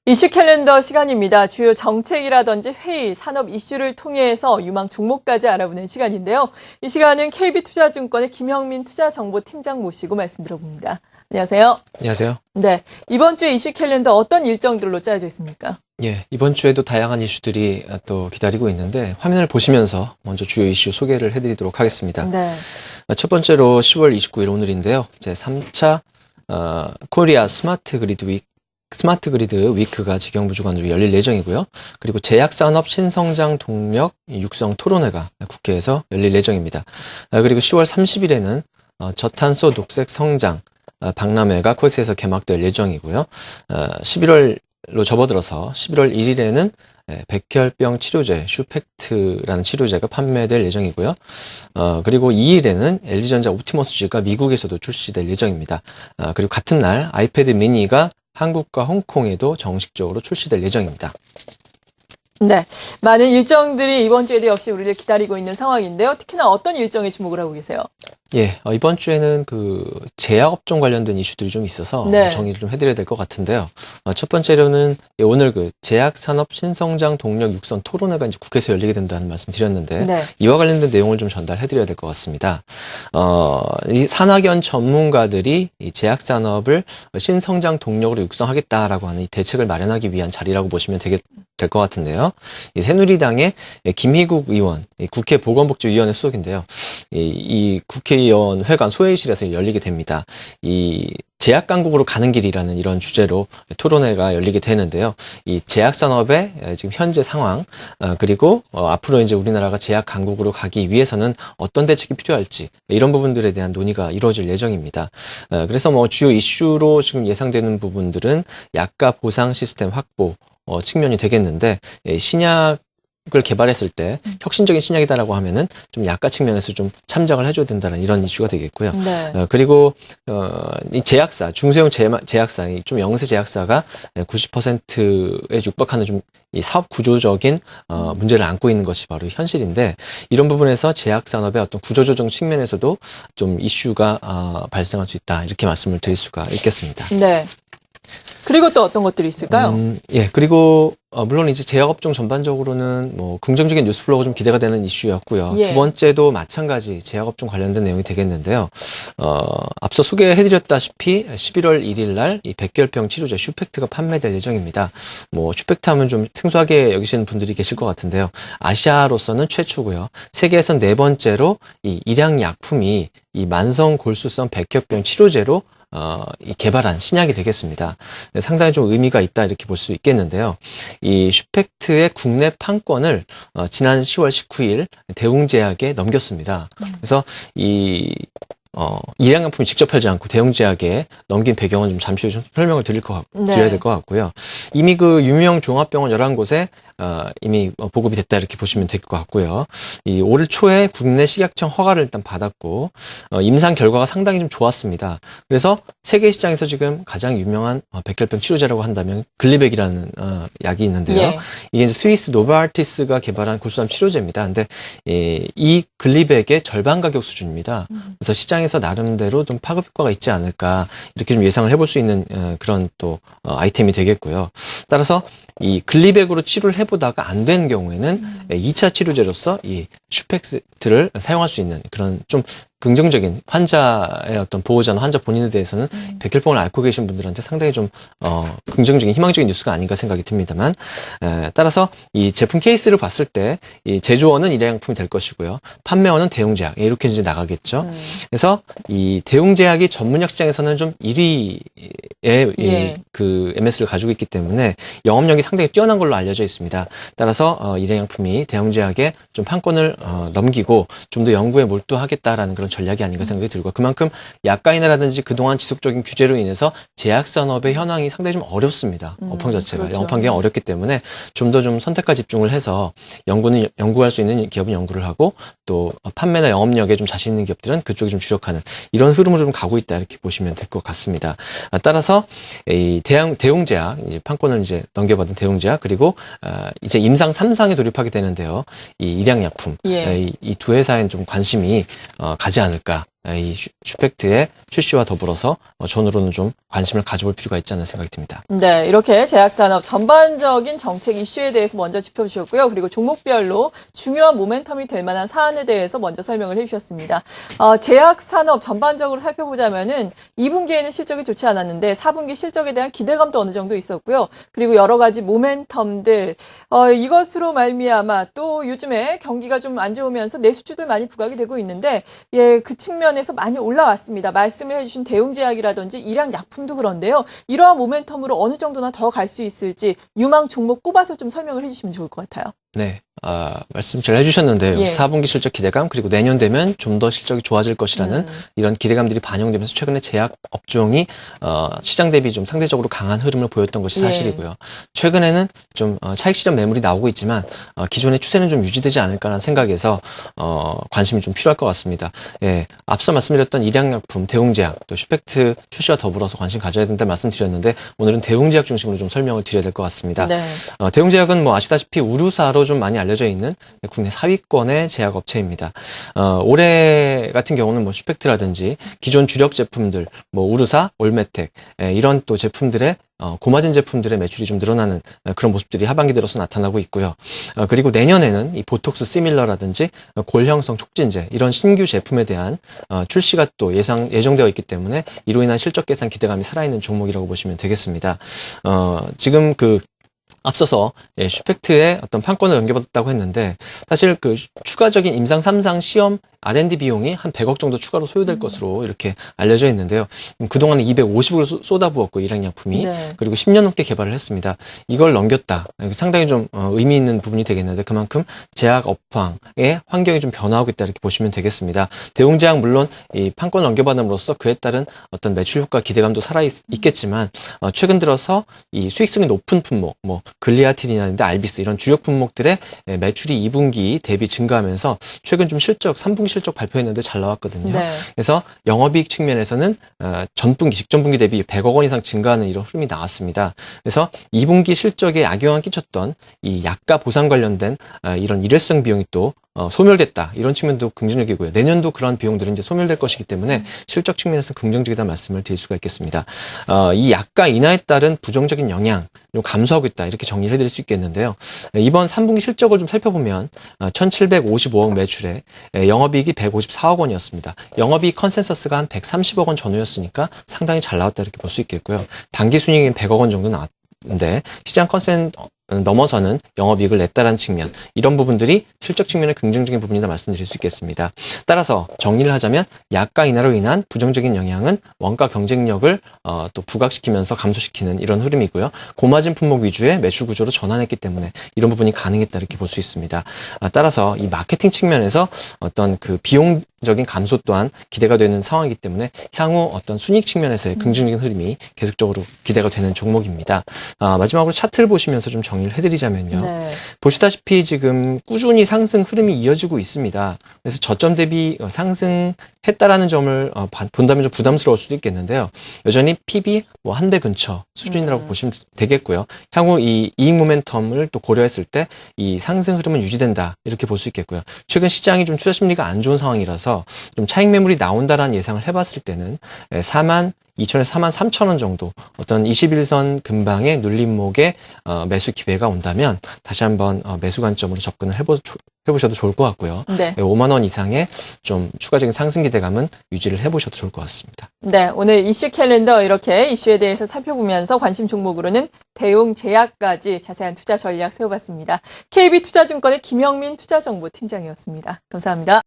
이슈 캘린더 시간입니다. 주요 정책이라든지 회의, 산업 이슈를 통해서 유망 종목까지 알아보는 시간인데요. 이 시간은 KB투자증권의 김형민 투자정보팀장 모시고 말씀 들어봅니다. 안녕하세요. 안녕하세요. 네, 이번 주에 이슈 캘린더 어떤 일정들로 짜여져 있습니까? 예, 이번 주에도 다양한 이슈들이 또 기다리고 있는데 화면을 보시면서 먼저 주요 이슈 소개를 해드리도록 하겠습니다. 네. 첫 번째로 10월 29일 오늘인데요. 제3차 코리아 스마트 그리드 위크가 직영부 주관으로 열릴 예정이고요. 그리고 제약산업 신성장 동력 육성 토론회가 국회에서 열릴 예정입니다. 그리고 10월 30일에는 저탄소 녹색 성장 박람회가 코엑스에서 개막될 예정이고요. 11월로 접어들어서 11월 1일에는 백혈병 치료제 슈펙트라는 치료제가 판매될 예정이고요. 그리고 2일에는 LG전자 옵티머스G가 미국에서도 출시될 예정입니다. 그리고 같은 날 아이패드 미니가 한국과 홍콩에도 정식적으로 출시될 예정입니다. 네, 많은 일정들이 이번 주에도 역시 우리를 기다리고 있는 상황인데요. 특히나 어떤 일정에 주목을 하고 계세요? 예, 이번 주에는 제약업종 관련된 이슈들이 좀 있어서 네. 정리를 좀 해드려야 될 것 같은데요. 첫 번째로는 오늘 제약산업 신성장 동력 육선 토론회가 이제 국회에서 열리게 된다는 말씀 드렸는데 네. 이와 관련된 내용을 좀 전달해드려야 될 것 같습니다. 이 산학연 전문가들이 이 제약산업을 신성장 동력으로 육성하겠다라고 하는 이 대책을 마련하기 위한 자리라고 보시면 될 것 같은데요. 이 새누리당의 김희국 의원, 국회 보건복지위원회 소속인데요. 이 국회의원 회관 소회의실에서 열리게 됩니다. 이 제약 강국으로 가는 길이라는 이런 주제로 토론회가 열리게 되는데요. 이 제약 산업의 지금 현재 상황, 그리고 앞으로 이제 우리나라가 제약 강국으로 가기 위해서는 어떤 대책이 필요할지 이런 부분들에 대한 논의가 이루어질 예정입니다. 그래서 주요 이슈로 지금 예상되는 부분들은 약가 보상 시스템 확보 측면이 되겠는데, 신약을 개발했을 때 혁신적인 신약이다라고 하면은 좀 약가 측면에서 좀 참작을 해줘야 된다는 이런 이슈가 되겠고요. 네. 그리고 이 제약사, 중소형 제약사, 좀 영세 제약사가 90%에 육박하는 좀 이 사업 구조적인 문제를 안고 있는 것이 바로 현실인데, 이런 부분에서 제약 산업의 어떤 구조조정 측면에서도 좀 이슈가 발생할 수 있다, 이렇게 말씀을 드릴 수가 있겠습니다. 네. 그리고 또 어떤 것들이 있을까요? 예, 그리고 물론 이제 제약업종 전반적으로는 긍정적인 뉴스플로우가 좀 기대가 되는 이슈였고요. 예. 두 번째도 마찬가지 제약업종 관련된 내용이 되겠는데요. 앞서 소개해드렸다시피 11월 1일 날 이 백혈병 치료제 슈펙트가 판매될 예정입니다. 슈펙트 하면 좀 생소하게 여기시는 분들이 계실 것 같은데요. 아시아로서는 최초고요. 세계에선 네 번째로 이 일양약품이 이 만성 골수성 백혈병 치료제로 이 개발한 신약이 되겠습니다. 상당히 좀 의미가 있다, 이렇게 볼 수 있겠는데요. 이 슈펙트의 국내 판권을 지난 10월 19일 대웅제약에 넘겼습니다. 그래서 일양약품이 직접 팔지 않고 대웅제약에 넘긴 배경은 좀 잠시 후에 좀 설명을 드려야 될 것 같고요. 이미 유명 종합병원 11곳에 이미 보급이 됐다, 이렇게 보시면 될 것 같고요. 올 초에 국내 식약청 허가를 일단 받았고, 임상 결과가 상당히 좀 좋았습니다. 그래서 세계 시장에서 지금 가장 유명한 백혈병 치료제라고 한다면 글리백이라는 약이 있는데요. 예. 이게 이제 스위스 노바르티스가 개발한 골수암 치료제입니다. 근데 이 글리백의 절반 가격 수준입니다. 그래서 시장에서 나름대로 좀 파급 효과가 있지 않을까, 이렇게 좀 예상을 해볼 수 있는 그런 또 아이템이 되겠고요. 따라서 이 글리백으로 치료를 해보다가 안 된 경우에는 2차 치료제로서 이 슈펙트를 사용할 수 있는 그런 좀 긍정적인 환자의 어떤 보호자나 환자 본인에 대해서는 백혈병을 앓고 계신 분들한테 상당히 좀 긍정적인 희망적인 뉴스가 아닌가 생각이 듭니다만, 따라서 이 제품 케이스를 봤을 때 이 제조원은 일양약품이 될 것이고요, 판매원은 대웅제약, 이렇게 이제 나가겠죠. 그래서 이 대웅제약이 전문약 시장에서는 좀 1위의 MS를 가지고 있기 때문에 영업력이 상당히 뛰어난 걸로 알려져 있습니다. 따라서 일양약품이 대웅제약에 좀 판권을 넘기고 좀 더 연구에 몰두하겠다라는 그런 전략이 아닌가 생각이 들고, 그만큼 약가인이라든지 그동안 지속적인 규제로 인해서 제약산업의 현황이 상당히 좀 어렵습니다. 업황 자체가. 그렇죠. 영업 환경이 어렵기 때문에 좀 더 좀 선택과 집중을 해서 연구할 수 있는 기업은 연구를 하고, 또 판매나 영업력에 좀 자신 있는 기업들은 그쪽에 좀 주력하는 이런 흐름으로 좀 가고 있다, 이렇게 보시면 될 것 같습니다. 따라서 이 대웅제약, 이제 판권을 이제 넘겨받은 대웅제약, 그리고 이제 임상 3상에 돌입하게 되는데요. 이 일양약품, 예. 이 두 회사에는 좀 관심이 가지 않을까, 이 슈펙트의 출시와 더불어서 전으로는 좀 관심을 가져볼 필요가 있지 않나 생각이 듭니다. 네, 이렇게 제약산업 전반적인 정책 이슈에 대해서 먼저 짚어주셨고요. 그리고 종목별로 중요한 모멘텀이 될 만한 사안에 대해서 먼저 설명을 해주셨습니다. 제약산업 전반적으로 살펴보자면은 2분기에는 실적이 좋지 않았는데 4분기 실적에 대한 기대감도 어느 정도 있었고요. 그리고 여러 가지 모멘텀들 이것으로 말미암아 또 요즘에 경기가 좀 안 좋으면서 내수주들 많이 부각이 되고 있는데 그 측면에서 많이 올라왔습니다. 말씀을 해주신 대웅제약이라든지 일양약품도 그런데요. 이러한 모멘텀으로 어느 정도나 더 갈 수 있을지 유망 종목 꼽아서 좀 설명을 해주시면 좋을 것 같아요. 네, 말씀 잘 해주셨는데요. 예. 4분기 실적 기대감 그리고 내년 되면 좀 더 실적이 좋아질 것이라는 이런 기대감들이 반영되면서 최근에 제약 업종이 시장 대비 좀 상대적으로 강한 흐름을 보였던 것이 사실이고요. 최근에는 좀 차익 실현 매물이 나오고 있지만 기존의 추세는 좀 유지되지 않을까라는 생각에서 관심이 좀 필요할 것 같습니다. 예, 앞서 말씀드렸던 일양약품, 대웅제약, 또 슈펙트 출시와 더불어서 관심 가져야 된다 말씀드렸는데 오늘은 대웅제약 중심으로 좀 설명을 드려야 될 것 같습니다. 네. 대웅제약은 뭐 아시다시피 우루사로 좀 많이 알려져 있는 국내 4위권의 제약 업체입니다. 올해 같은 경우는 뭐 슈펙트라든지 기존 주력 제품들, 뭐 우루사, 올메텍 이런 또 제품들의 고마진 제품들의 매출이 좀 늘어나는 그런 모습들이 하반기 들어서 나타나고 있고요. 그리고 내년에는 이 보톡스 시밀러라든지 골형성 촉진제 이런 신규 제품에 대한 출시가 또 예정되어 있기 때문에 이로 인한 실적 개선 기대감이 살아있는 종목이라고 보시면 되겠습니다. 지금 앞서서 슈펙트의 어떤 판권을 넘겨받았다고 했는데 사실 추가적인 임상 3상 시험 R&D 비용이 한 100억 정도 추가로 소요될 것으로 이렇게 알려져 있는데요. 그동안은 250억을 쏟아부었고 일양약품이 네. 그리고 10년 넘게 개발을 했습니다. 이걸 넘겼다. 상당히 좀 의미 있는 부분이 되겠는데 그만큼 제약 업황의 환경이 좀 변화하고 있다 이렇게 보시면 되겠습니다. 대웅제약 물론 이 판권을 넘겨받음으로써 그에 따른 어떤 매출 효과 기대감도 살아있겠지만 최근 들어서 이 수익성이 높은 품목 뭐 글리아틴이나 알비스 이런 주력 품목들의 매출이 2분기 대비 증가하면서 최근 좀 3분기 실적 발표했는데 잘 나왔거든요. 네. 그래서 영업이익 측면에서는 직전분기 대비 100억 원 이상 증가하는 이런 흐름이 나왔습니다. 그래서 2분기 실적에 악영향을 끼쳤던 이 약가 보상 관련된 이런 일회성 비용이 또 소멸됐다. 이런 측면도 긍정적이고요. 내년도 그런 비용들은 이제 소멸될 것이기 때문에 실적 측면에서 긍정적이다 말씀을 드릴 수가 있겠습니다. 이 약가 인하에 따른 부정적인 영향 좀 감소하고 있다. 이렇게 정리를 해드릴 수 있겠는데요. 이번 3분기 실적을 좀 살펴보면 1,755억 매출에 영업이익이 154억 원이었습니다. 영업이익 컨센서스가 한 130억 원 전후였으니까 상당히 잘 나왔다 이렇게 볼 수 있겠고요. 당기순이익은 100억 원 정도 나왔는데 시장 넘어서는 영업이익을 냈다라는 측면 이런 부분들이 실적 측면의 긍정적인 부분이다 말씀드릴 수 있겠습니다. 따라서 정리를 하자면 약가 인하로 인한 부정적인 영향은 원가 경쟁력을 또 부각시키면서 감소시키는 이런 흐름이고요. 고마진 품목 위주의 매출 구조로 전환했기 때문에 이런 부분이 가능했다 이렇게 볼 수 있습니다. 따라서 이 마케팅 측면에서 어떤 비용적인 감소 또한 기대가 되는 상황이기 때문에 향후 어떤 순이익 측면에서의 긍정적인 흐름이 계속적으로 기대가 되는 종목입니다. 마지막으로 차트를 보시면서 좀 정리를 해드리자면요. 네. 보시다시피 지금 꾸준히 상승 흐름이 이어지고 있습니다. 그래서 저점 대비 상승했다라는 점을 본다면 좀 부담스러울 수도 있겠는데요. 여전히 PB 한 배 근처 수준이라고 보시면 되겠고요. 향후 이 이익 모멘텀을 또 고려했을 때 이 상승 흐름은 유지된다 이렇게 볼 수 있겠고요. 최근 시장이 좀 투자 심리가 안 좋은 상황이라서 좀 차익 매물이 나온다라는 예상을 해봤을 때는 4만 2천에서 4만 3천 원 정도 어떤 21선 근방의 눌림목에 매수 기회가 온다면 다시 한번 매수 관점으로 접근을 해보셔도 좋을 것 같고요. 네. 5만 원 이상의 좀 추가적인 상승 기대감은 유지를 해보셔도 좋을 것 같습니다. 네, 오늘 이슈 캘린더 이렇게 이슈에 대해서 살펴보면서 관심 종목으로는 대웅제약까지 자세한 투자 전략 세워봤습니다. KB투자증권의 김영민 투자정보팀장이었습니다. 감사합니다.